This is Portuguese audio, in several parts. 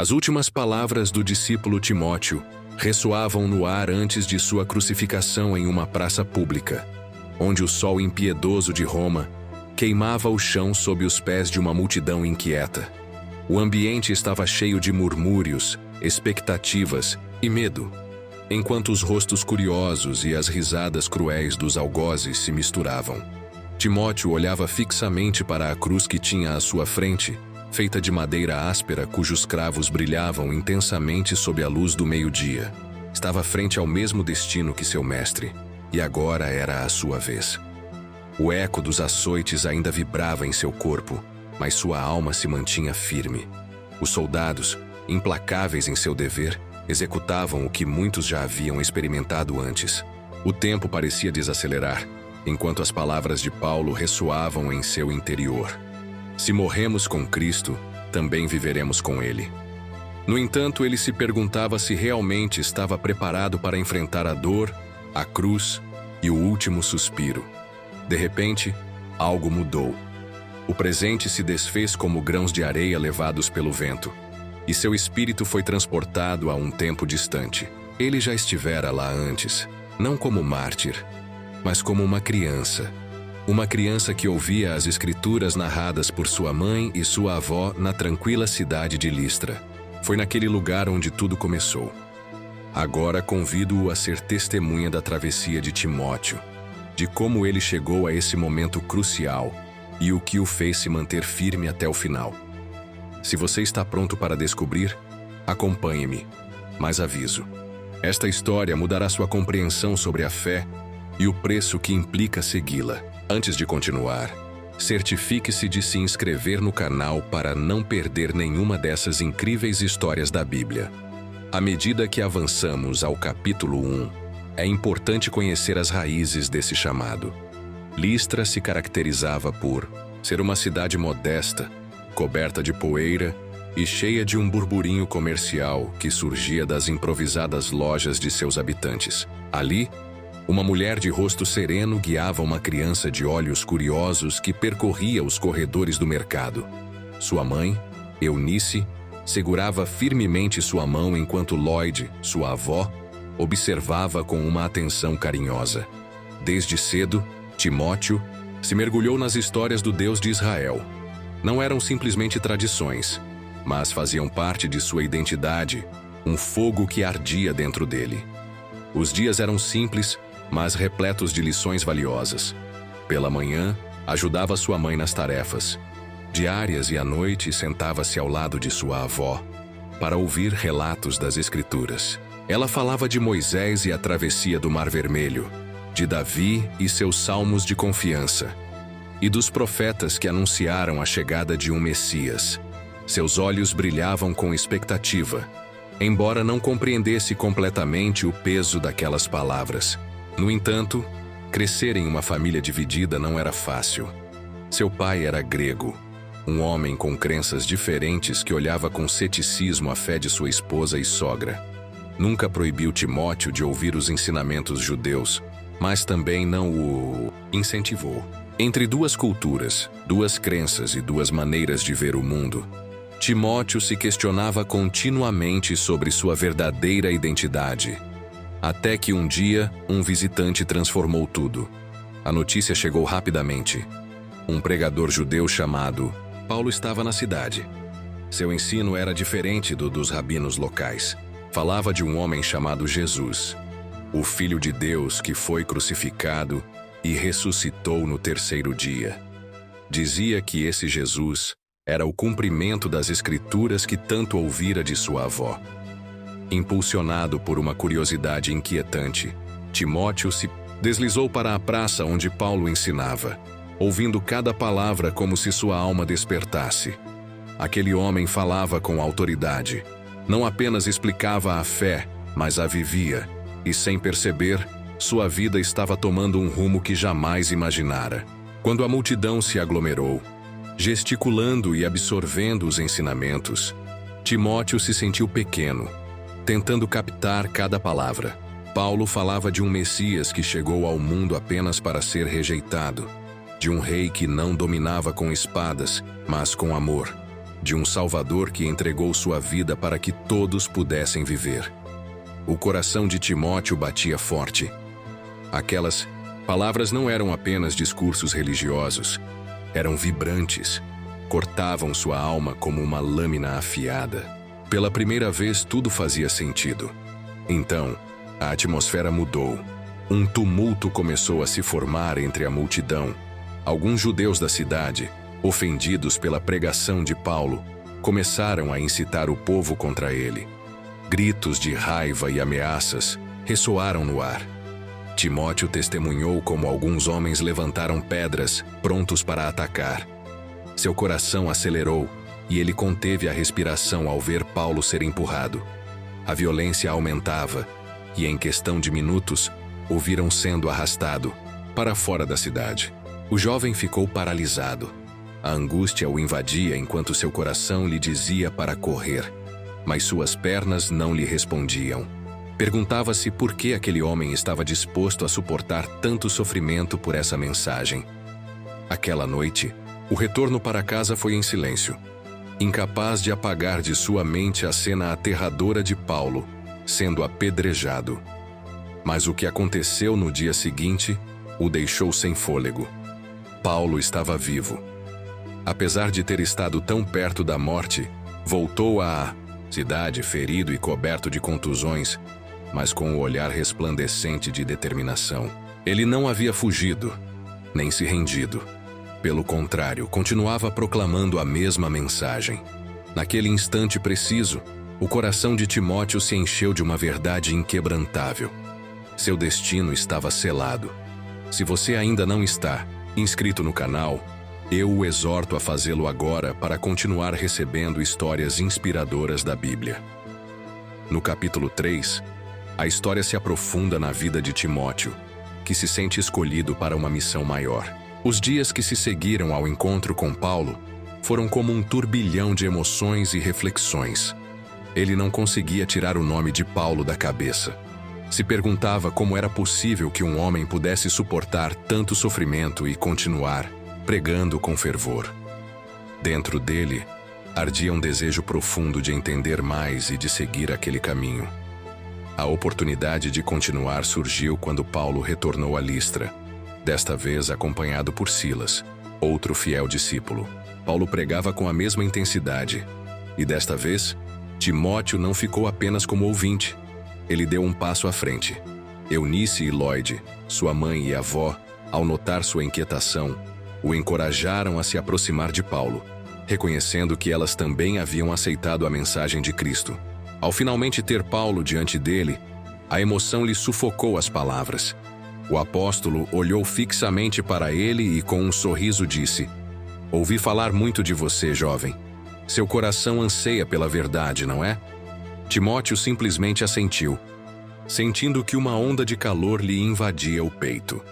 As últimas palavras do discípulo Timóteo ressoavam no ar antes de sua crucificação em uma praça pública, onde o sol impiedoso de Roma queimava o chão sob os pés de uma multidão inquieta. O ambiente estava cheio de murmúrios, expectativas e medo, enquanto os rostos curiosos e as risadas cruéis dos algozes se misturavam. Timóteo olhava fixamente para a cruz que tinha à sua frente, feita de madeira áspera cujos cravos brilhavam intensamente sob a luz do meio-dia. Estava frente ao mesmo destino que seu mestre, e agora era a sua vez. O eco dos açoites ainda vibrava em seu corpo, mas sua alma se mantinha firme. Os soldados, implacáveis em seu dever, executavam o que muitos já haviam experimentado antes. O tempo parecia desacelerar, enquanto as palavras de Paulo ressoavam em seu interior. Se morremos com Cristo, também viveremos com Ele. No entanto, ele se perguntava se realmente estava preparado para enfrentar a dor, a cruz e o último suspiro. De repente, algo mudou. O presente se desfez como grãos de areia levados pelo vento, e seu espírito foi transportado a um tempo distante. Ele já estivera lá antes, não como mártir, mas como uma criança. Uma criança que ouvia as escrituras narradas por sua mãe e sua avó na tranquila cidade de Listra. Foi naquele lugar onde tudo começou. Agora convido-o a ser testemunha da travessia de Timóteo, de como ele chegou a esse momento crucial e o que o fez se manter firme até o final. Se você está pronto para descobrir, acompanhe-me, mas aviso. Esta história mudará sua compreensão sobre a fé e o preço que implica segui-la. Antes de continuar, certifique-se de se inscrever no canal para não perder nenhuma dessas incríveis histórias da Bíblia. À medida que avançamos ao capítulo 1, é importante conhecer as raízes desse chamado. Listra se caracterizava por ser uma cidade modesta, coberta de poeira e cheia de um burburinho comercial que surgia das improvisadas lojas de seus habitantes. Ali, uma mulher de rosto sereno guiava uma criança de olhos curiosos que percorria os corredores do mercado. Sua mãe, Eunice, segurava firmemente sua mão enquanto Lloyd, sua avó, observava com uma atenção carinhosa. Desde cedo, Timóteo se mergulhou nas histórias do Deus de Israel. Não eram simplesmente tradições, mas faziam parte de sua identidade, um fogo que ardia dentro dele. Os dias eram simples, mas repletos de lições valiosas. Pela manhã, ajudava sua mãe nas tarefas diárias e à noite sentava-se ao lado de sua avó para ouvir relatos das Escrituras. Ela falava de Moisés e a travessia do Mar Vermelho, de Davi e seus salmos de confiança, e dos profetas que anunciaram a chegada de um Messias. Seus olhos brilhavam com expectativa, embora não compreendesse completamente o peso daquelas palavras. No entanto, crescer em uma família dividida não era fácil. Seu pai era grego, um homem com crenças diferentes que olhava com ceticismo a fé de sua esposa e sogra. Nunca proibiu Timóteo de ouvir os ensinamentos judeus, mas também não o incentivou. Entre duas culturas, duas crenças e duas maneiras de ver o mundo, Timóteo se questionava continuamente sobre sua verdadeira identidade. Até que um dia, um visitante transformou tudo. A notícia chegou rapidamente. Um pregador judeu chamado Paulo estava na cidade. Seu ensino era diferente do dos rabinos locais. Falava de um homem chamado Jesus, o Filho de Deus que foi crucificado e ressuscitou no terceiro dia. Dizia que esse Jesus era o cumprimento das Escrituras que tanto ouvira de sua avó. Impulsionado por uma curiosidade inquietante, Timóteo se deslizou para a praça onde Paulo ensinava, ouvindo cada palavra como se sua alma despertasse. Aquele homem falava com autoridade. Não apenas explicava a fé, mas a vivia, e sem perceber, sua vida estava tomando um rumo que jamais imaginara. Quando a multidão se aglomerou, gesticulando e absorvendo os ensinamentos, Timóteo se sentiu pequeno, tentando captar cada palavra. Paulo falava de um Messias que chegou ao mundo apenas para ser rejeitado, de um rei que não dominava com espadas, mas com amor, de um Salvador que entregou sua vida para que todos pudessem viver. O coração de Timóteo batia forte. Aquelas palavras não eram apenas discursos religiosos, eram vibrantes, cortavam sua alma como uma lâmina afiada. Pela primeira vez tudo fazia sentido. Então, a atmosfera mudou. Um tumulto começou a se formar entre a multidão. Alguns judeus da cidade, ofendidos pela pregação de Paulo, começaram a incitar o povo contra ele. Gritos de raiva e ameaças ressoaram no ar. Timóteo testemunhou como alguns homens levantaram pedras, prontos para atacar. Seu coração acelerou e ele conteve a respiração ao ver Paulo ser empurrado. A violência aumentava e, em questão de minutos, o viram sendo arrastado para fora da cidade. O jovem ficou paralisado. A angústia o invadia enquanto seu coração lhe dizia para correr, mas suas pernas não lhe respondiam. Perguntava-se por que aquele homem estava disposto a suportar tanto sofrimento por essa mensagem. Aquela noite, o retorno para casa foi em silêncio, incapaz de apagar de sua mente a cena aterradora de Paulo sendo apedrejado. Mas o que aconteceu no dia seguinte o deixou sem fôlego. Paulo estava vivo. Apesar de ter estado tão perto da morte, voltou à cidade ferido e coberto de contusões, mas com o olhar resplandecente de determinação. Ele não havia fugido, nem se rendido. Pelo contrário, continuava proclamando a mesma mensagem. Naquele instante preciso, o coração de Timóteo se encheu de uma verdade inquebrantável. Seu destino estava selado. Se você ainda não está inscrito no canal, eu o exorto a fazê-lo agora para continuar recebendo histórias inspiradoras da Bíblia. No capítulo 3, a história se aprofunda na vida de Timóteo, que se sente escolhido para uma missão maior. Os dias que se seguiram ao encontro com Paulo foram como um turbilhão de emoções e reflexões. Ele não conseguia tirar o nome de Paulo da cabeça. Se perguntava como era possível que um homem pudesse suportar tanto sofrimento e continuar pregando com fervor. Dentro dele, ardia um desejo profundo de entender mais e de seguir aquele caminho. A oportunidade de continuar surgiu quando Paulo retornou a Listra, desta vez acompanhado por Silas, outro fiel discípulo. Paulo pregava com a mesma intensidade, e desta vez, Timóteo não ficou apenas como ouvinte. Ele deu um passo à frente. Eunice e Lloyd, sua mãe e avó, ao notar sua inquietação, o encorajaram a se aproximar de Paulo, reconhecendo que elas também haviam aceitado a mensagem de Cristo. Ao finalmente ter Paulo diante dele, a emoção lhe sufocou as palavras. O apóstolo olhou fixamente para ele e com um sorriso disse: "Ouvi falar muito de você, jovem. Seu coração anseia pela verdade, não é?" Timóteo simplesmente assentiu, sentindo que uma onda de calor lhe invadia o peito.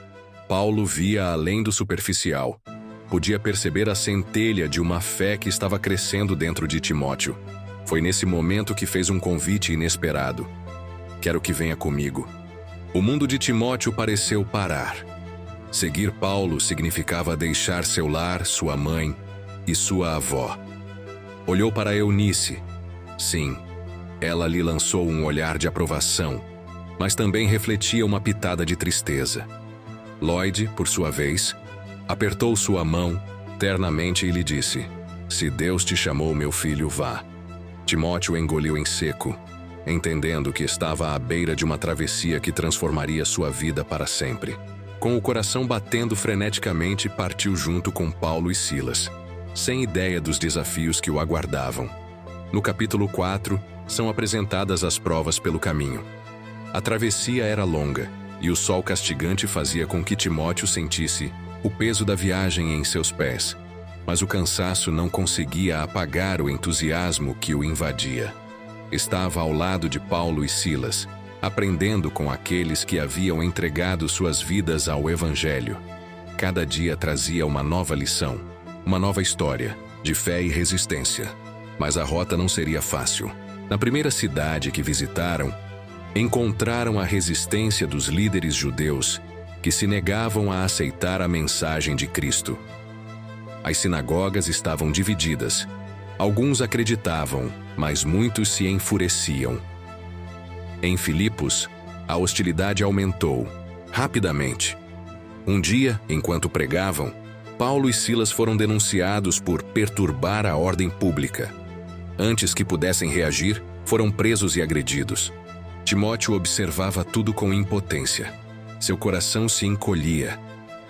Paulo via além do superficial. Podia perceber a centelha de uma fé que estava crescendo dentro de Timóteo. Foi nesse momento que fez um convite inesperado. "Quero que venha comigo." O mundo de Timóteo pareceu parar. Seguir Paulo significava deixar seu lar, sua mãe e sua avó. Olhou para Eunice. Sim, ela lhe lançou um olhar de aprovação, mas também refletia uma pitada de tristeza. Lloyd, por sua vez, apertou sua mão ternamente e lhe disse: "Se Deus te chamou, meu filho, vá." Timóteo engoliu em seco, entendendo que estava à beira de uma travessia que transformaria sua vida para sempre. Com o coração batendo freneticamente, partiu junto com Paulo e Silas, sem ideia dos desafios que o aguardavam. No capítulo 4, são apresentadas as provas pelo caminho. A travessia era longa, e o sol castigante fazia com que Timóteo sentisse o peso da viagem em seus pés, mas o cansaço não conseguia apagar o entusiasmo que o invadia. Estava ao lado de Paulo e Silas, aprendendo com aqueles que haviam entregado suas vidas ao Evangelho. Cada dia trazia uma nova lição, uma nova história de fé e resistência. Mas a rota não seria fácil. Na primeira cidade que visitaram, encontraram a resistência dos líderes judeus que se negavam a aceitar a mensagem de Cristo. As sinagogas estavam divididas, Alguns acreditavam, mas muitos se enfureciam. Em Filipos, a hostilidade aumentou, rapidamente. Um dia, enquanto pregavam, Paulo e Silas foram denunciados por perturbar a ordem pública. Antes que pudessem reagir, foram presos e agredidos. Timóteo observava tudo com impotência. Seu coração se encolhia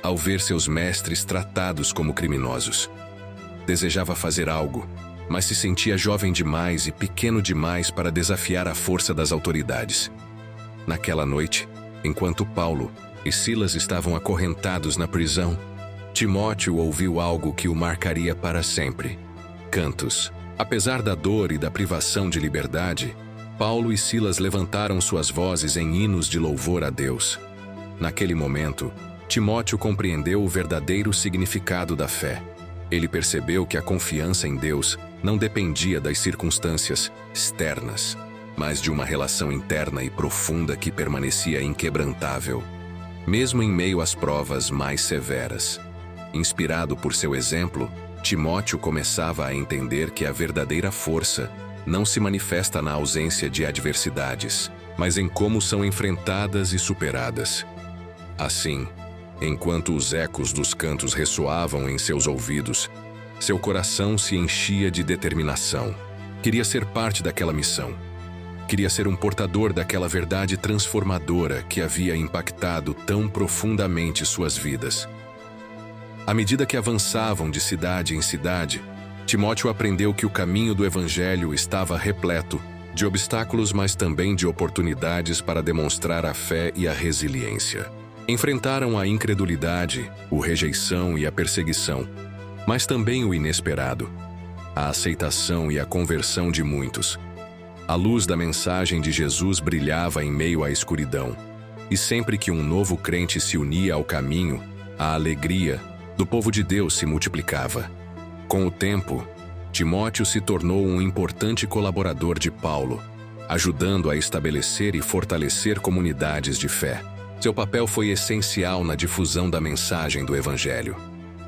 ao ver seus mestres tratados como criminosos. Desejava fazer algo, mas se sentia jovem demais e pequeno demais para desafiar a força das autoridades. Naquela noite, enquanto Paulo e Silas estavam acorrentados na prisão, Timóteo ouviu algo que o marcaria para sempre. Cantos. Apesar da dor e da privação de liberdade, Paulo e Silas levantaram suas vozes em hinos de louvor a Deus. Naquele momento, Timóteo compreendeu o verdadeiro significado da fé. Ele percebeu que a confiança em Deus não dependia das circunstâncias externas, mas de uma relação interna e profunda que permanecia inquebrantável, mesmo em meio às provas mais severas. Inspirado por seu exemplo, Timóteo começava a entender que a verdadeira força não se manifesta na ausência de adversidades, mas em como são enfrentadas e superadas. Assim, enquanto os ecos dos cantos ressoavam em seus ouvidos, seu coração se enchia de determinação. Queria ser parte daquela missão. Queria ser um portador daquela verdade transformadora que havia impactado tão profundamente suas vidas. À medida que avançavam de cidade em cidade, Timóteo aprendeu que o caminho do Evangelho estava repleto de obstáculos, mas também de oportunidades para demonstrar a fé e a resiliência. Enfrentaram a incredulidade, a rejeição e a perseguição, mas também o inesperado, a aceitação e a conversão de muitos. A luz da mensagem de Jesus brilhava em meio à escuridão, e sempre que um novo crente se unia ao caminho, a alegria do povo de Deus se multiplicava. Com o tempo, Timóteo se tornou um importante colaborador de Paulo, ajudando a estabelecer e fortalecer comunidades de fé. Seu papel foi essencial na difusão da mensagem do Evangelho.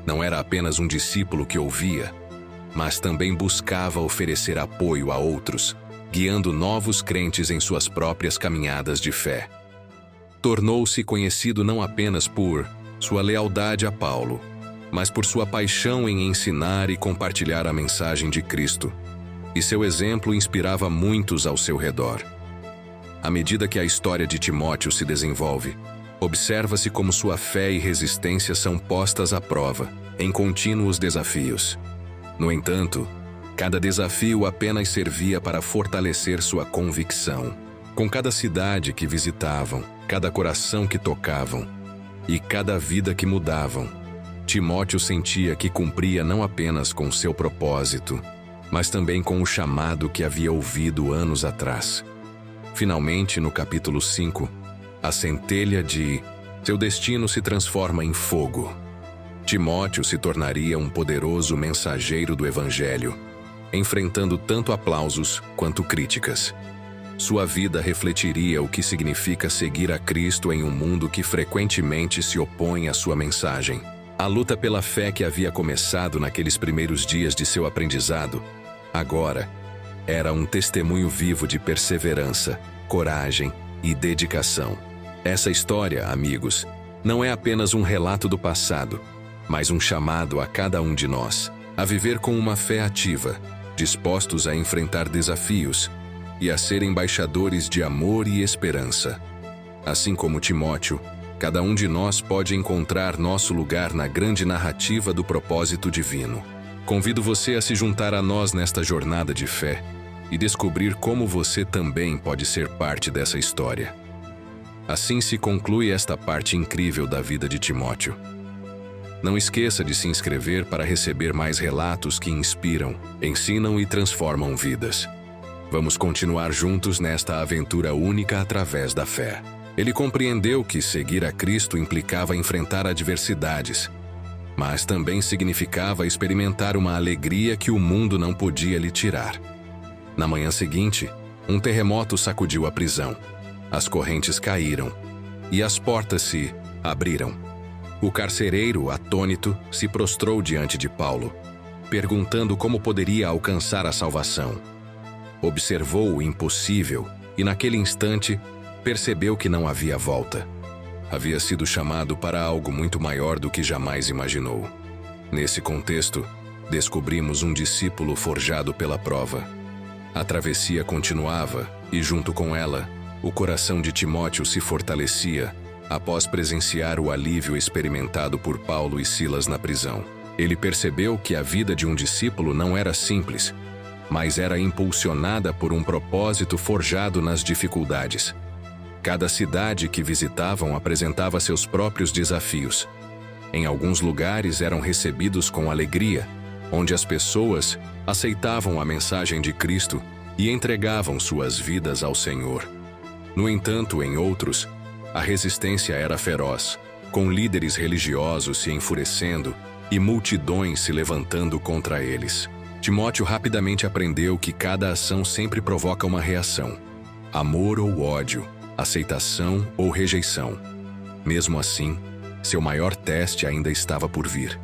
Não era apenas um discípulo que ouvia, mas também buscava oferecer apoio a outros, guiando novos crentes em suas próprias caminhadas de fé. Tornou-se conhecido não apenas por sua lealdade a Paulo, mas por sua paixão em ensinar e compartilhar a mensagem de Cristo, e seu exemplo inspirava muitos ao seu redor. À medida que a história de Timóteo se desenvolve, observa-se como sua fé e resistência são postas à prova, em contínuos desafios. No entanto, cada desafio apenas servia para fortalecer sua convicção. Com cada cidade que visitavam, cada coração que tocavam e cada vida que mudavam, Timóteo sentia que cumpria não apenas com seu propósito, mas também com o chamado que havia ouvido anos atrás. Finalmente, no capítulo 5, a centelha de seu destino se transforma em fogo. Timóteo se tornaria um poderoso mensageiro do Evangelho, enfrentando tanto aplausos quanto críticas. Sua vida refletiria o que significa seguir a Cristo em um mundo que frequentemente se opõe à sua mensagem. A luta pela fé que havia começado naqueles primeiros dias de seu aprendizado, agora, era um testemunho vivo de perseverança, coragem e dedicação. Essa história, amigos, não é apenas um relato do passado, mas um chamado a cada um de nós a viver com uma fé ativa, dispostos a enfrentar desafios e a ser embaixadores de amor e esperança. Assim como Timóteo, cada um de nós pode encontrar nosso lugar na grande narrativa do propósito divino. Convido você a se juntar a nós nesta jornada de fé e descobrir como você também pode ser parte dessa história. Assim se conclui esta parte incrível da vida de Timóteo. Não esqueça de se inscrever para receber mais relatos que inspiram, ensinam e transformam vidas. Vamos continuar juntos nesta aventura única através da fé. Ele compreendeu que seguir a Cristo implicava enfrentar adversidades, mas também significava experimentar uma alegria que o mundo não podia lhe tirar. Na manhã seguinte, um terremoto sacudiu a prisão. As correntes caíram e as portas se abriram. O carcereiro, atônito, se prostrou diante de Paulo. perguntando como poderia alcançar a salvação. Observou o impossível e, naquele instante, percebeu que não havia volta. Havia sido chamado para algo muito maior do que jamais imaginou. Nesse contexto, descobrimos um discípulo forjado pela prova. A travessia continuava e, junto com ela, o coração de Timóteo se fortalecia após presenciar o alívio experimentado por Paulo e Silas na prisão. Ele percebeu que a vida de um discípulo não era simples, mas era impulsionada por um propósito forjado nas dificuldades. Cada cidade que visitavam apresentava seus próprios desafios. Em alguns lugares eram recebidos com alegria, onde as pessoas aceitavam a mensagem de Cristo e entregavam suas vidas ao Senhor. No entanto, em outros, a resistência era feroz, com líderes religiosos se enfurecendo e multidões se levantando contra eles. Timóteo rapidamente aprendeu que cada ação sempre provoca uma reação: amor ou ódio, aceitação ou rejeição. Mesmo assim, seu maior teste ainda estava por vir.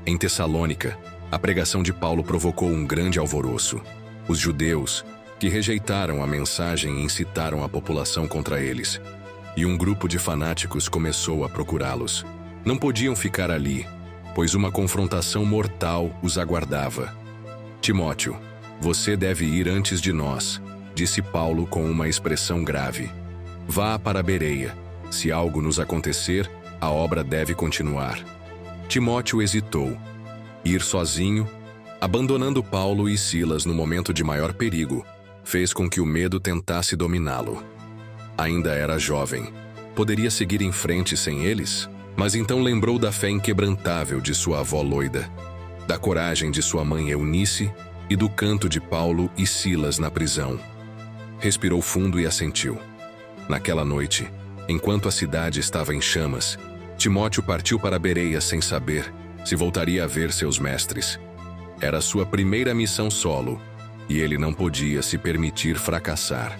Em Tessalônica, a pregação de Paulo provocou um grande alvoroço. Os judeus, que rejeitaram a mensagem, incitaram a população contra eles, e um grupo de fanáticos começou a procurá-los. Não podiam ficar ali, pois uma confrontação mortal os aguardava. Timóteo, você deve ir antes de nós, disse Paulo com uma expressão grave. Vá para Bereia. Se algo nos acontecer, a obra deve continuar. Timóteo hesitou. Ir sozinho, abandonando Paulo e Silas no momento de maior perigo, fez com que o medo tentasse dominá-lo. Ainda era jovem. Poderia seguir em frente sem eles? Mas então lembrou da fé inquebrantável de sua avó Loida, da coragem de sua mãe Eunice e do canto de Paulo e Silas na prisão. Respirou fundo e assentiu. Naquela noite, enquanto a cidade estava em chamas, Timóteo partiu para Bereia sem saber se voltaria a ver seus mestres. Era sua primeira missão solo, e ele não podia se permitir fracassar.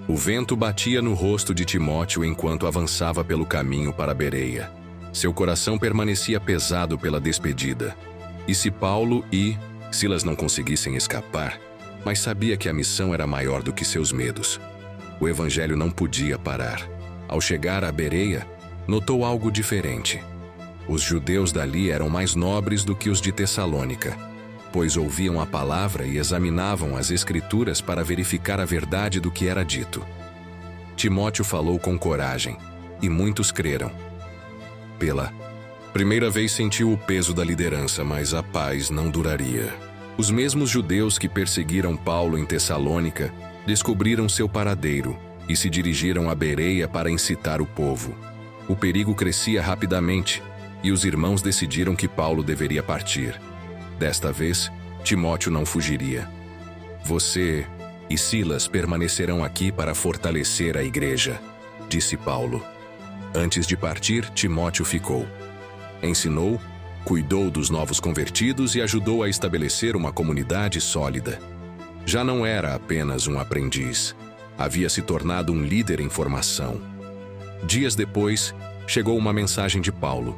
O vento batia no rosto de Timóteo enquanto avançava pelo caminho para Bereia. Seu coração permanecia pesado pela despedida. E se Paulo e Silas não conseguissem escapar, mas sabia que a missão era maior do que seus medos. O evangelho não podia parar. Ao chegar a Bereia, notou algo diferente. Os judeus dali eram mais nobres do que os de Tessalônica, pois ouviam a palavra e examinavam as Escrituras para verificar a verdade do que era dito. Timóteo falou com coragem, e muitos creram. Pela primeira vez sentiu o peso da liderança, mas a paz não duraria. Os mesmos judeus que perseguiram Paulo em Tessalônica descobriram seu paradeiro e se dirigiram a Bereia para incitar o povo. O perigo crescia rapidamente, e os irmãos decidiram que Paulo deveria partir. Desta vez, Timóteo não fugiria. Você e Silas permanecerão aqui para fortalecer a igreja, disse Paulo. Antes de partir, Timóteo ficou. Ensinou, cuidou dos novos convertidos e ajudou a estabelecer uma comunidade sólida. Já não era apenas um aprendiz. Havia se tornado um líder em formação. Dias depois, chegou uma mensagem de Paulo.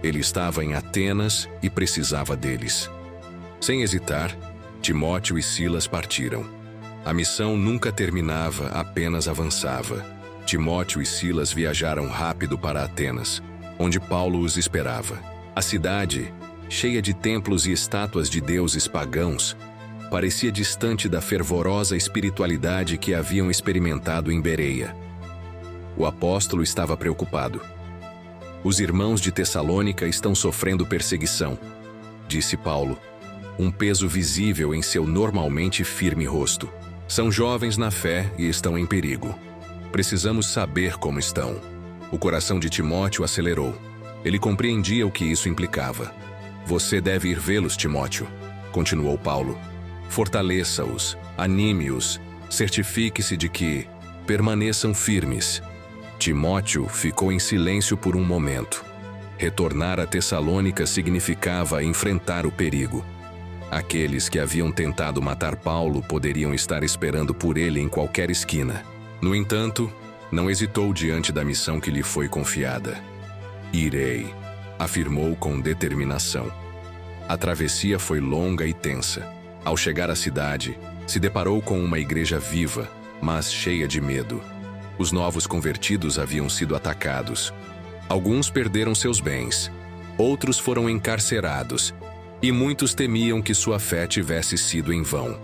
Ele estava em Atenas e precisava deles. Sem hesitar, Timóteo e Silas partiram. A missão nunca terminava, apenas avançava. Timóteo e Silas viajaram rápido para Atenas, onde Paulo os esperava. A cidade, cheia de templos e estátuas de deuses pagãos, parecia distante da fervorosa espiritualidade que haviam experimentado em Bereia. O apóstolo estava preocupado. Os irmãos de Tessalônica estão sofrendo perseguição, disse Paulo, um peso visível em seu normalmente firme rosto. São jovens na fé e estão em perigo. Precisamos saber como estão. O coração de Timóteo acelerou. Ele compreendia o que isso implicava. Você deve ir vê-los, Timóteo, continuou Paulo. Fortaleça-os, anime-os, certifique-se de que permaneçam firmes. Timóteo ficou em silêncio por um momento. Retornar a Tessalônica significava enfrentar o perigo. Aqueles que haviam tentado matar Paulo poderiam estar esperando por ele em qualquer esquina. No entanto, não hesitou diante da missão que lhe foi confiada. Irei, afirmou com determinação. A travessia foi longa e tensa. Ao chegar à cidade, se deparou com uma igreja viva, mas cheia de medo. Os novos convertidos haviam sido atacados. Alguns perderam seus bens, outros foram encarcerados, e muitos temiam que sua fé tivesse sido em vão.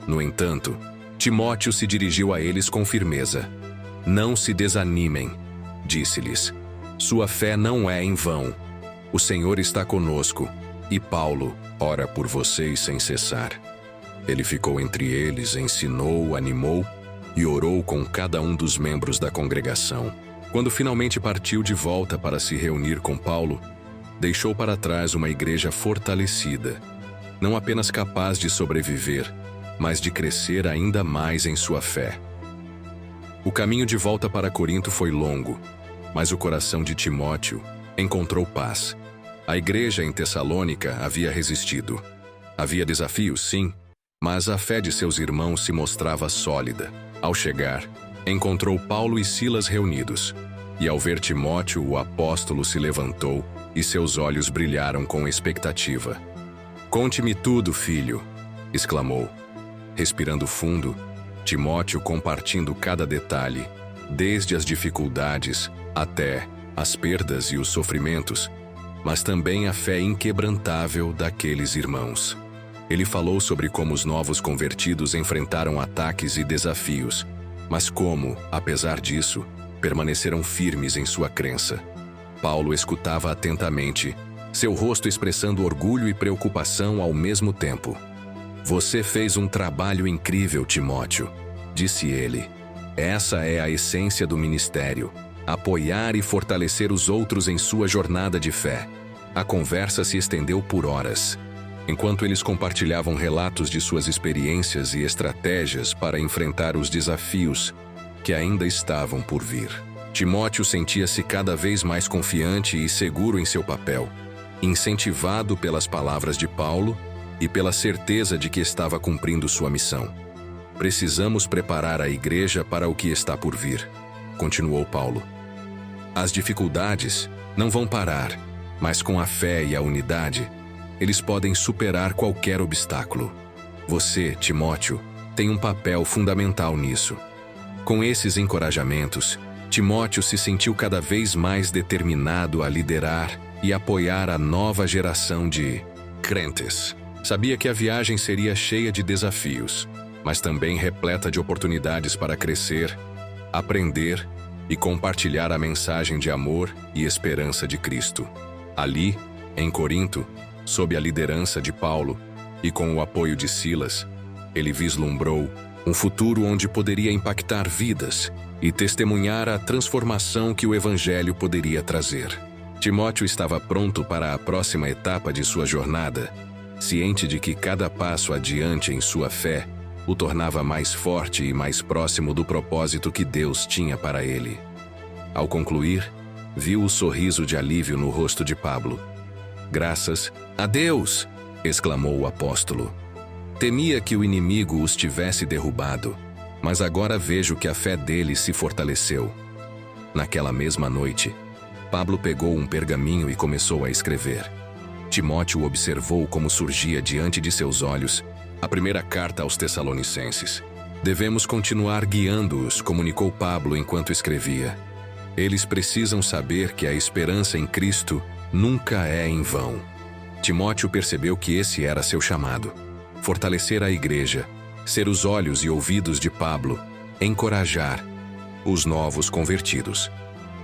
No entanto, Timóteo se dirigiu a eles com firmeza. Não se desanimem, disse-lhes. Sua fé não é em vão. O Senhor está conosco, e Paulo ora por vocês sem cessar. Ele ficou entre eles, ensinou, animou e orou com cada um dos membros da congregação. Quando finalmente partiu de volta para se reunir com Paulo, deixou para trás uma igreja fortalecida, não apenas capaz de sobreviver, mas de crescer ainda mais em sua fé. O caminho de volta para Corinto foi longo, mas o coração de Timóteo encontrou paz. A igreja em Tessalônica havia resistido. Havia desafios, sim, mas a fé de seus irmãos se mostrava sólida. Ao chegar, encontrou Paulo e Silas reunidos, e ao ver Timóteo, o apóstolo se levantou e seus olhos brilharam com expectativa. "Conte-me tudo, filho", exclamou. Respirando fundo, Timóteo compartilhando cada detalhe, desde as dificuldades até as perdas e os sofrimentos, mas também a fé inquebrantável daqueles irmãos. Ele falou sobre como os novos convertidos enfrentaram ataques e desafios, mas como, apesar disso, permaneceram firmes em sua crença. Paulo escutava atentamente, seu rosto expressando orgulho e preocupação ao mesmo tempo. "Você fez um trabalho incrível, Timóteo", disse ele. "Essa é a essência do ministério, apoiar e fortalecer os outros em sua jornada de fé." A conversa se estendeu por horas. Enquanto eles compartilhavam relatos de suas experiências e estratégias para enfrentar os desafios que ainda estavam por vir. Timóteo sentia-se cada vez mais confiante e seguro em seu papel, incentivado pelas palavras de Paulo e pela certeza de que estava cumprindo sua missão. "Precisamos preparar a igreja para o que está por vir", continuou Paulo. "As dificuldades não vão parar, mas com a fé e a unidade, eles podem superar qualquer obstáculo. Você, Timóteo, tem um papel fundamental nisso." Com esses encorajamentos, Timóteo se sentiu cada vez mais determinado a liderar e apoiar a nova geração de crentes. Sabia que a viagem seria cheia de desafios, mas também repleta de oportunidades para crescer, aprender e compartilhar a mensagem de amor e esperança de Cristo. Ali, em Corinto, sob a liderança de Paulo e com o apoio de Silas, ele vislumbrou um futuro onde poderia impactar vidas e testemunhar a transformação que o Evangelho poderia trazer. Timóteo estava pronto para a próxima etapa de sua jornada, ciente de que cada passo adiante em sua fé o tornava mais forte e mais próximo do propósito que Deus tinha para ele. Ao concluir, viu o sorriso de alívio no rosto de Pablo. "Graças a Deus!", exclamou o apóstolo. "Temia que o inimigo os tivesse derrubado, mas agora vejo que a fé deles se fortaleceu." Naquela mesma noite, Pablo pegou um pergaminho e começou a escrever. Timóteo observou como surgia diante de seus olhos a primeira carta aos Tessalonicenses. "Devemos continuar guiando-os", comunicou Pablo enquanto escrevia. "Eles precisam saber que a esperança em Cristo nunca é em vão." Timóteo percebeu que esse era seu chamado: fortalecer a igreja, ser os olhos e ouvidos de Pablo, encorajar os novos convertidos.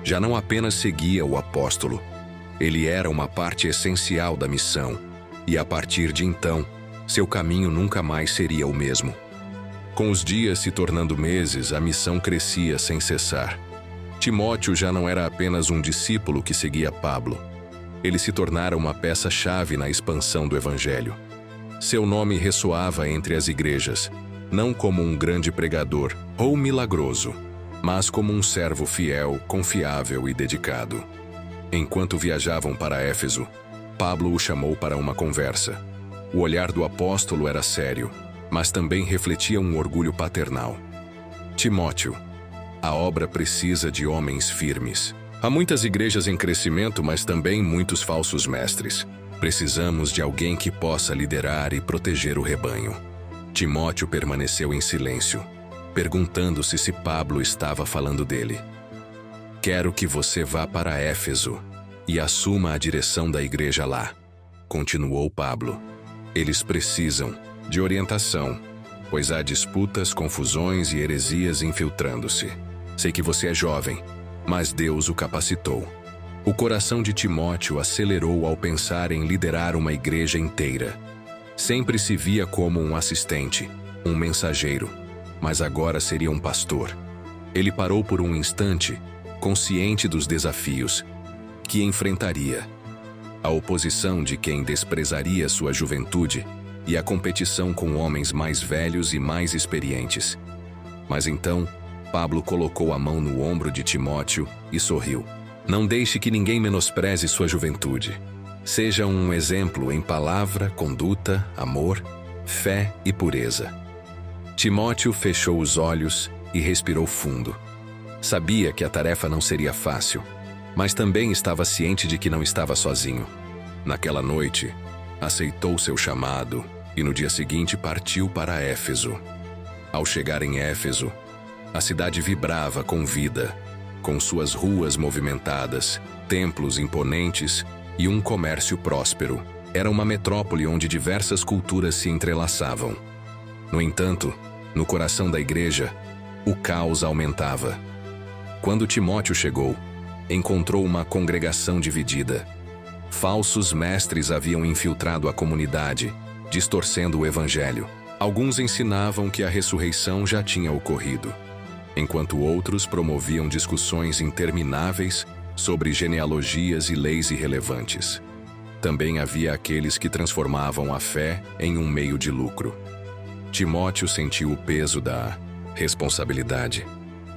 Já não apenas seguia o apóstolo, ele era uma parte essencial da missão, e a partir de então, seu caminho nunca mais seria o mesmo. Com os dias se tornando meses, a missão crescia sem cessar. Timóteo já não era apenas um discípulo que seguia Pablo. Ele se tornara uma peça-chave na expansão do Evangelho. Seu nome ressoava entre as igrejas, não como um grande pregador ou milagroso, mas como um servo fiel, confiável e dedicado. Enquanto viajavam para Éfeso, Pablo o chamou para uma conversa. O olhar do apóstolo era sério, mas também refletia um orgulho paternal. "Timóteo, a obra precisa de homens firmes. Há muitas igrejas em crescimento, mas também muitos falsos mestres. Precisamos de alguém que possa liderar e proteger o rebanho. Timóteo permaneceu em silêncio, perguntando-se se Pablo estava falando dele. Quero que você vá para Éfeso e assuma a direção da igreja lá, continuou Pablo. Eles precisam de orientação, pois há disputas, confusões e heresias infiltrando-se. Sei que você é jovem, mas Deus o capacitou. O coração de Timóteo acelerou ao pensar em liderar uma igreja inteira. Sempre se via como um assistente, um mensageiro, mas agora seria um pastor. Ele parou por um instante, consciente dos desafios que enfrentaria. A oposição de quem desprezaria sua juventude e a competição com homens mais velhos e mais experientes. Mas então, Pablo colocou a mão no ombro de Timóteo e sorriu. Não deixe que ninguém menospreze sua juventude. Seja um exemplo em palavra, conduta, amor, fé e pureza. Timóteo fechou os olhos e respirou fundo. Sabia que a tarefa não seria fácil, mas também estava ciente de que não estava sozinho. Naquela noite, aceitou seu chamado e no dia seguinte partiu para Éfeso. Ao chegar em Éfeso, a cidade vibrava com vida, com suas ruas movimentadas, templos imponentes e um comércio próspero. Era uma metrópole onde diversas culturas se entrelaçavam. No entanto, no coração da igreja, o caos aumentava. Quando Timóteo chegou, encontrou uma congregação dividida. Falsos mestres haviam infiltrado a comunidade, distorcendo o evangelho. Alguns ensinavam que a ressurreição já tinha ocorrido, enquanto outros promoviam discussões intermináveis sobre genealogias e leis irrelevantes. Também havia aqueles que transformavam a fé em um meio de lucro. Timóteo sentiu o peso da responsabilidade.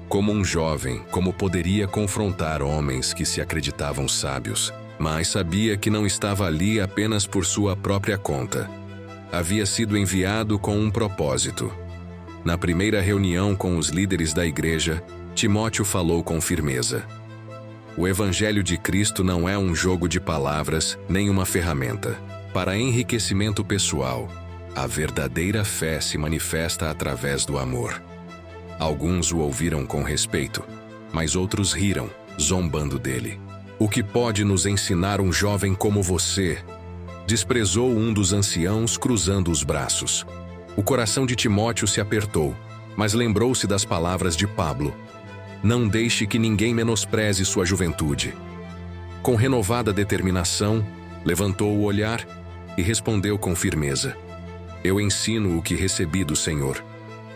Como um jovem, como poderia confrontar homens que se acreditavam sábios, mas sabia que não estava ali apenas por sua própria conta. Havia sido enviado com um propósito. Na primeira reunião com os líderes da igreja, Timóteo falou com firmeza. O Evangelho de Cristo não é um jogo de palavras nem uma ferramenta. Para enriquecimento pessoal, a verdadeira fé se manifesta através do amor. Alguns o ouviram com respeito, mas outros riram, zombando dele. O que pode nos ensinar um jovem como você? Desprezou um dos anciãos cruzando os braços. O coração de Timóteo se apertou, mas lembrou-se das palavras de Pablo. Não deixe que ninguém menospreze sua juventude. Com renovada determinação, levantou o olhar e respondeu com firmeza. Eu ensino o que recebi do Senhor,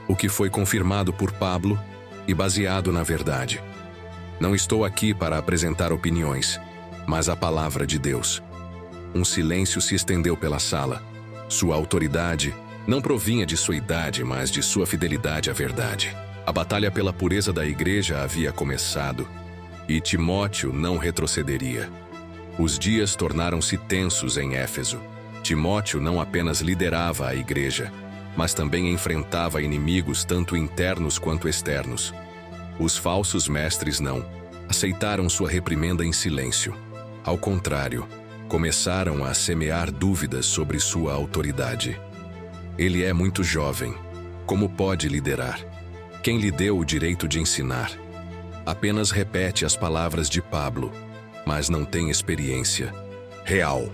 o que foi confirmado por Pablo e baseado na verdade. Não estou aqui para apresentar opiniões, mas a palavra de Deus. Um silêncio se estendeu pela sala. Sua autoridade não provinha de sua idade, mas de sua fidelidade à verdade. A batalha pela pureza da igreja havia começado, e Timóteo não retrocederia. Os dias tornaram-se tensos em Éfeso. Timóteo não apenas liderava a igreja, mas também enfrentava inimigos tanto internos quanto externos. Os falsos mestres não aceitaram sua reprimenda em silêncio. Ao contrário, começaram a semear dúvidas sobre sua autoridade. Ele é muito jovem. Como pode liderar? Quem lhe deu o direito de ensinar? Apenas repete as palavras de Pablo, mas não tem experiência real.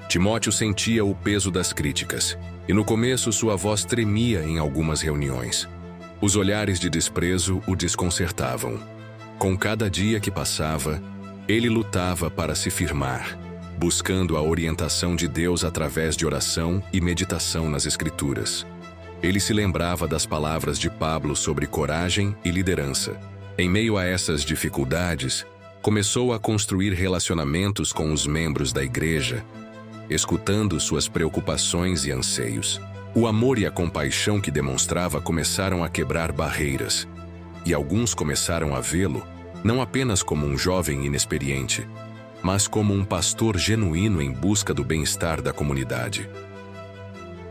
Timóteo sentia o peso das críticas, e no começo sua voz tremia em algumas reuniões. Os olhares de desprezo o desconcertavam. Com cada dia que passava, ele lutava para se firmar, buscando a orientação de Deus através de oração e meditação nas Escrituras. Ele se lembrava das palavras de Pablo sobre coragem e liderança. Em meio a essas dificuldades, começou a construir relacionamentos com os membros da igreja, escutando suas preocupações e anseios. O amor e a compaixão que demonstrava começaram a quebrar barreiras, e alguns começaram a vê-lo não apenas como um jovem inexperiente, mas como um pastor genuíno em busca do bem-estar da comunidade.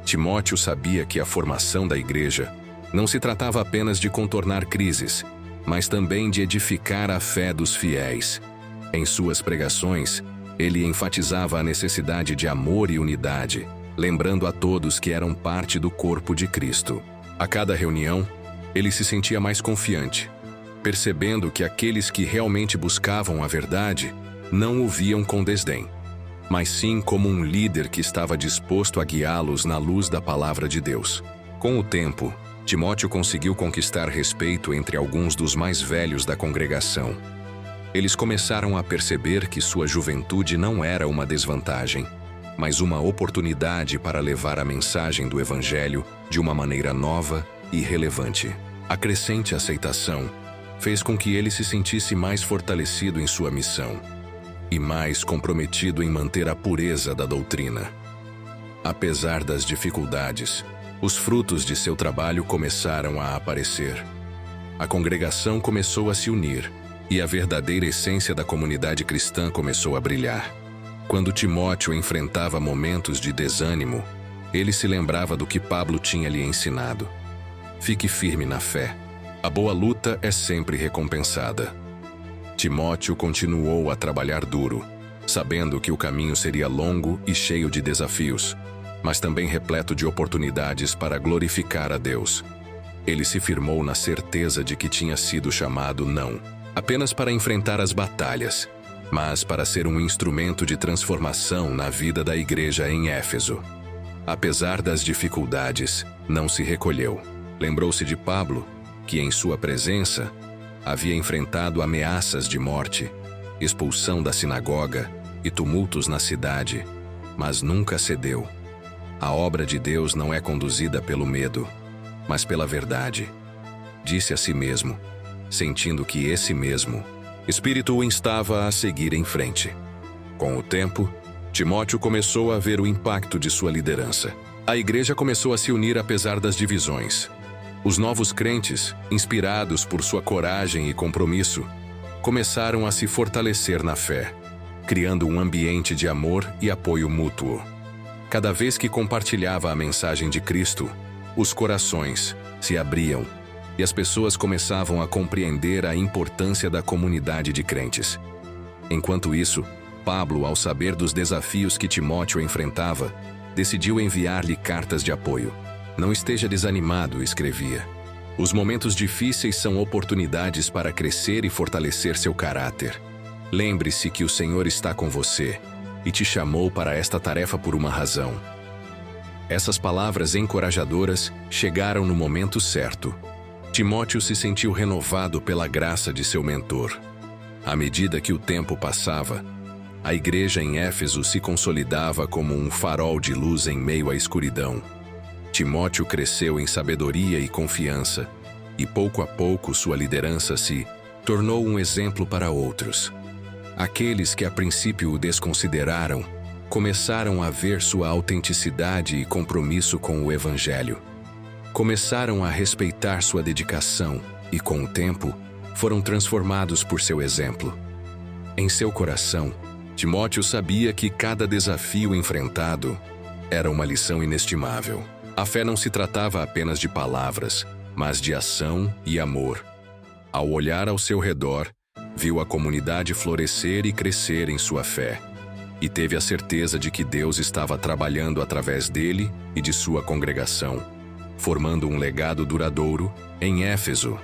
Timóteo sabia que a formação da igreja não se tratava apenas de contornar crises, mas também de edificar a fé dos fiéis. Em suas pregações, Ele enfatizava a necessidade de amor e unidade, lembrando a todos que eram parte do corpo de Cristo. A cada reunião, ele se sentia mais confiante, percebendo que aqueles que realmente buscavam a verdade não o viam com desdém, mas sim como um líder que estava disposto a guiá-los na luz da palavra de Deus. Com o tempo, Timóteo conseguiu conquistar respeito entre alguns dos mais velhos da congregação. Eles começaram a perceber que sua juventude não era uma desvantagem, mas uma oportunidade para levar a mensagem do Evangelho de uma maneira nova e relevante. A crescente aceitação fez com que ele se sentisse mais fortalecido em sua missão e mais comprometido em manter a pureza da doutrina. Apesar das dificuldades, os frutos de seu trabalho começaram a aparecer. A congregação começou a se unir e a verdadeira essência da comunidade cristã começou a brilhar. Quando Timóteo enfrentava momentos de desânimo, ele se lembrava do que Pablo tinha lhe ensinado. Fique firme na fé. A boa luta é sempre recompensada. Timóteo continuou a trabalhar duro, sabendo que o caminho seria longo e cheio de desafios, mas também repleto de oportunidades para glorificar a Deus. Ele se firmou na certeza de que tinha sido chamado não apenas para enfrentar as batalhas, mas para ser um instrumento de transformação na vida da igreja em Éfeso. Apesar das dificuldades, não se recolheu. Lembrou-se de Pablo, que em sua presença havia enfrentado ameaças de morte, expulsão da sinagoga e tumultos na cidade, mas nunca cedeu. A obra de Deus não é conduzida pelo medo, mas pela verdade. Disse a si mesmo, sentindo que esse mesmo espírito o instava a seguir em frente. Com o tempo, Timóteo começou a ver o impacto de sua liderança. A igreja começou a se unir apesar das divisões. Os novos crentes, inspirados por sua coragem e compromisso, começaram a se fortalecer na fé, criando um ambiente de amor e apoio mútuo. Cada vez que compartilhava a mensagem de Cristo, os corações se abriam e as pessoas começavam a compreender a importância da comunidade de crentes. Enquanto isso, Pablo, ao saber dos desafios que Timóteo enfrentava, decidiu enviar-lhe cartas de apoio. Não esteja desanimado, escrevia. Os momentos difíceis são oportunidades para crescer e fortalecer seu caráter. Lembre-se que o Senhor está com você e te chamou para esta tarefa por uma razão. Essas palavras encorajadoras chegaram no momento certo. Timóteo se sentiu renovado pela graça de seu mentor. À medida que o tempo passava, a igreja em Éfeso se consolidava como um farol de luz em meio à escuridão. Timóteo cresceu em sabedoria e confiança, e pouco a pouco sua liderança se tornou um exemplo para outros. Aqueles que a princípio o desconsideraram começaram a ver sua autenticidade e compromisso com o Evangelho. Começaram a respeitar sua dedicação e, com o tempo, foram transformados por seu exemplo. Em seu coração, Timóteo sabia que cada desafio enfrentado era uma lição inestimável. A fé não se tratava apenas de palavras, mas de ação e amor. Ao olhar ao seu redor, viu a comunidade florescer e crescer em sua fé, e teve a certeza de que Deus estava trabalhando através dele e de sua congregação, formando um legado duradouro em Éfeso.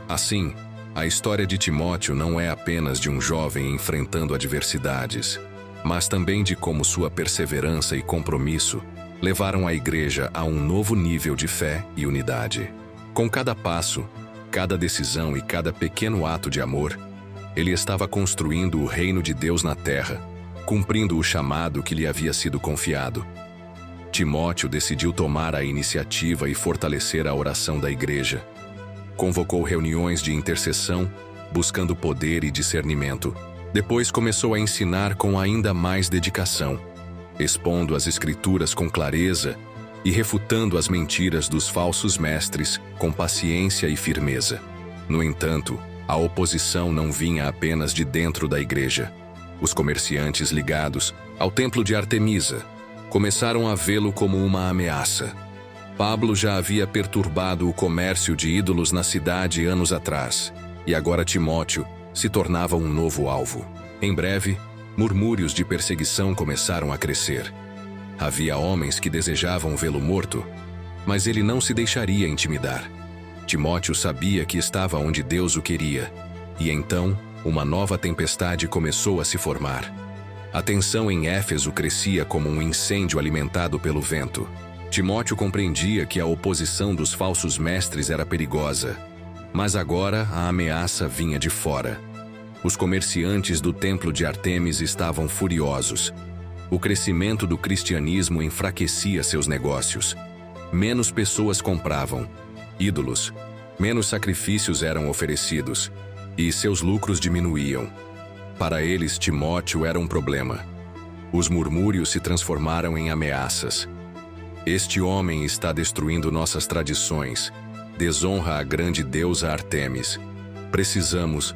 Assim, a história de Timóteo não é apenas de um jovem enfrentando adversidades, mas também de como sua perseverança e compromisso levaram a igreja a um novo nível de fé e unidade. Com cada passo, cada decisão e cada pequeno ato de amor, ele estava construindo o reino de Deus na terra, cumprindo o chamado que lhe havia sido confiado. Timóteo decidiu tomar a iniciativa e fortalecer a oração da igreja. Convocou reuniões de intercessão, buscando poder e discernimento. Depois começou a ensinar com ainda mais dedicação, expondo as Escrituras com clareza e refutando as mentiras dos falsos mestres com paciência e firmeza. No entanto, a oposição não vinha apenas de dentro da igreja. Os comerciantes ligados ao templo de Artemisa começaram a vê-lo como uma ameaça. Pablo já havia perturbado o comércio de ídolos na cidade anos atrás, e agora Timóteo se tornava um novo alvo. Em breve, murmúrios de perseguição começaram a crescer. Havia homens que desejavam vê-lo morto, mas ele não se deixaria intimidar. Timóteo sabia que estava onde Deus o queria, e então uma nova tempestade começou a se formar. A tensão em Éfeso crescia como um incêndio alimentado pelo vento. Timóteo compreendia que a oposição dos falsos mestres era perigosa, mas agora a ameaça vinha de fora. Os comerciantes do templo de Ártemis estavam furiosos. O crescimento do cristianismo enfraquecia seus negócios. Menos pessoas compravam ídolos, menos sacrifícios eram oferecidos, e seus lucros diminuíam. Para eles, Timóteo era um problema. Os murmúrios se transformaram em ameaças. Este homem está destruindo nossas tradições, desonra a grande deusa Ártemis. Precisamos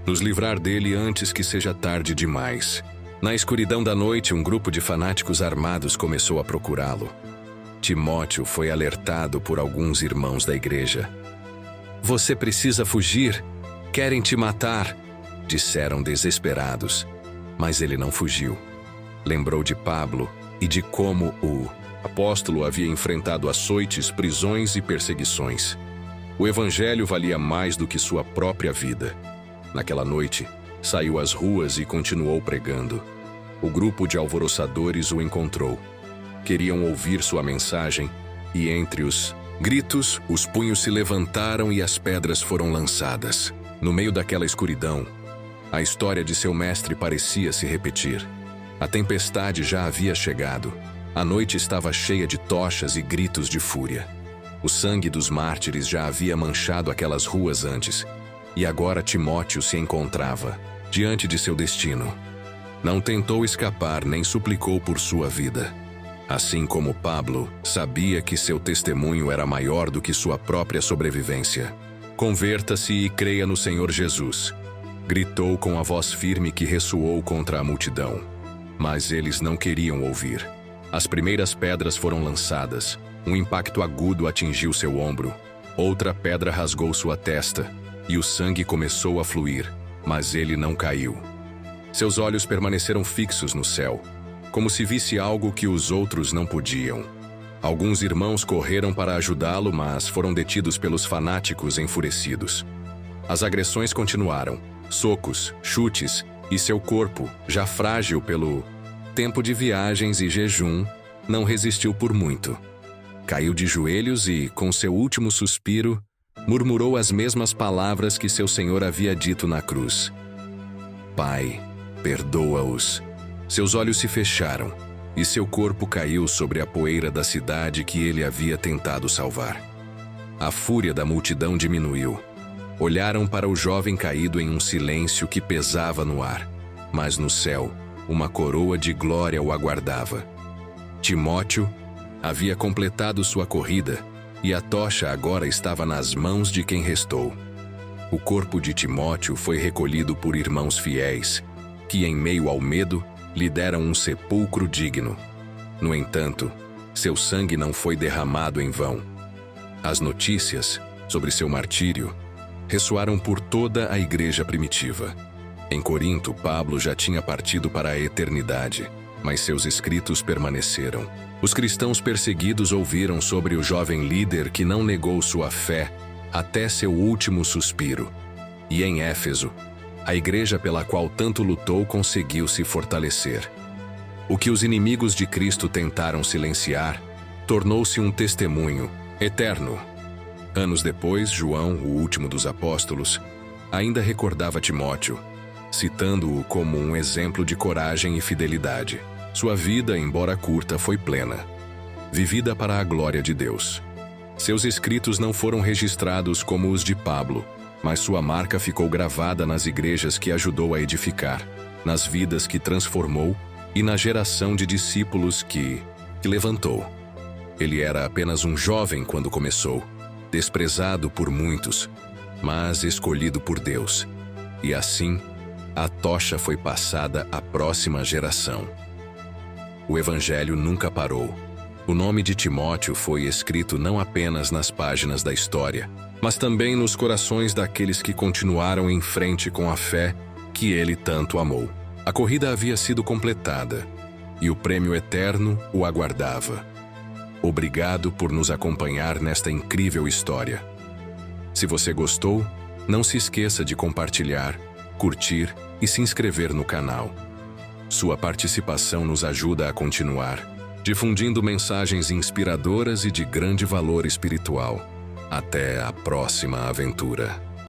nos livrar dele antes que seja tarde demais. Na escuridão da noite, um grupo de fanáticos armados começou a procurá-lo. Timóteo foi alertado por alguns irmãos da igreja. "Você precisa fugir. Querem te matar", disseram desesperados. Mas ele não fugiu. Lembrou de Pablo e de como o apóstolo havia enfrentado açoites, prisões e perseguições. O evangelho valia mais do que sua própria vida. Naquela noite, saiu às ruas e continuou pregando. O grupo de alvoroçadores o encontrou. Queriam ouvir sua mensagem, e entre os gritos, os punhos se levantaram e as pedras foram lançadas. No meio daquela escuridão, a história de seu mestre parecia se repetir. A tempestade já havia chegado. A noite estava cheia de tochas e gritos de fúria. O sangue dos mártires já havia manchado aquelas ruas antes, e agora Timóteo se encontrava diante de seu destino. Não tentou escapar nem suplicou por sua vida. Assim como Pablo, sabia que seu testemunho era maior do que sua própria sobrevivência. "Converta-se e creia no Senhor Jesus", gritou com a voz firme que ressoou contra a multidão. Mas eles não queriam ouvir. As primeiras pedras foram lançadas. Um impacto agudo atingiu seu ombro. Outra pedra rasgou sua testa, e o sangue começou a fluir, mas ele não caiu. Seus olhos permaneceram fixos no céu, como se visse algo que os outros não podiam. Alguns irmãos correram para ajudá-lo, mas foram detidos pelos fanáticos enfurecidos. As agressões continuaram, socos, chutes, e seu corpo, já frágil pelo tempo de viagens e jejum, não resistiu por muito. Caiu de joelhos e, com seu último suspiro, murmurou as mesmas palavras que seu Senhor havia dito na cruz: "Pai, perdoa-os." Seus olhos se fecharam, e seu corpo caiu sobre a poeira da cidade que ele havia tentado salvar. A fúria da multidão diminuiu. Olharam para o jovem caído em um silêncio que pesava no ar, mas no céu, uma coroa de glória o aguardava. Timóteo havia completado sua corrida, e a tocha agora estava nas mãos de quem restou. O corpo de Timóteo foi recolhido por irmãos fiéis, que em meio ao medo lhe deram um sepulcro digno. No entanto, seu sangue não foi derramado em vão. As notícias sobre seu martírio ressoaram por toda a igreja primitiva. Em Corinto, Pablo já tinha partido para a eternidade, mas seus escritos permaneceram. Os cristãos perseguidos ouviram sobre o jovem líder que não negou sua fé até seu último suspiro. E em Éfeso, a igreja pela qual tanto lutou conseguiu se fortalecer. O que os inimigos de Cristo tentaram silenciar tornou-se um testemunho eterno. Anos depois, João, o último dos apóstolos, ainda recordava Timóteo, citando-o como um exemplo de coragem e fidelidade. Sua vida, embora curta, foi plena, vivida para a glória de Deus. Seus escritos não foram registrados como os de Pablo, mas sua marca ficou gravada nas igrejas que ajudou a edificar, nas vidas que transformou e na geração de discípulos que levantou. Ele era apenas um jovem quando começou, desprezado por muitos, mas escolhido por Deus. E assim, a tocha foi passada à próxima geração. O Evangelho nunca parou. O nome de Timóteo foi escrito não apenas nas páginas da história, mas também nos corações daqueles que continuaram em frente com a fé que ele tanto amou. A corrida havia sido completada e o prêmio eterno o aguardava. Obrigado por nos acompanhar nesta incrível história. Se você gostou, não se esqueça de compartilhar, curtir e se inscrever no canal. Sua participação nos ajuda a continuar, difundindo mensagens inspiradoras e de grande valor espiritual. Até a próxima aventura.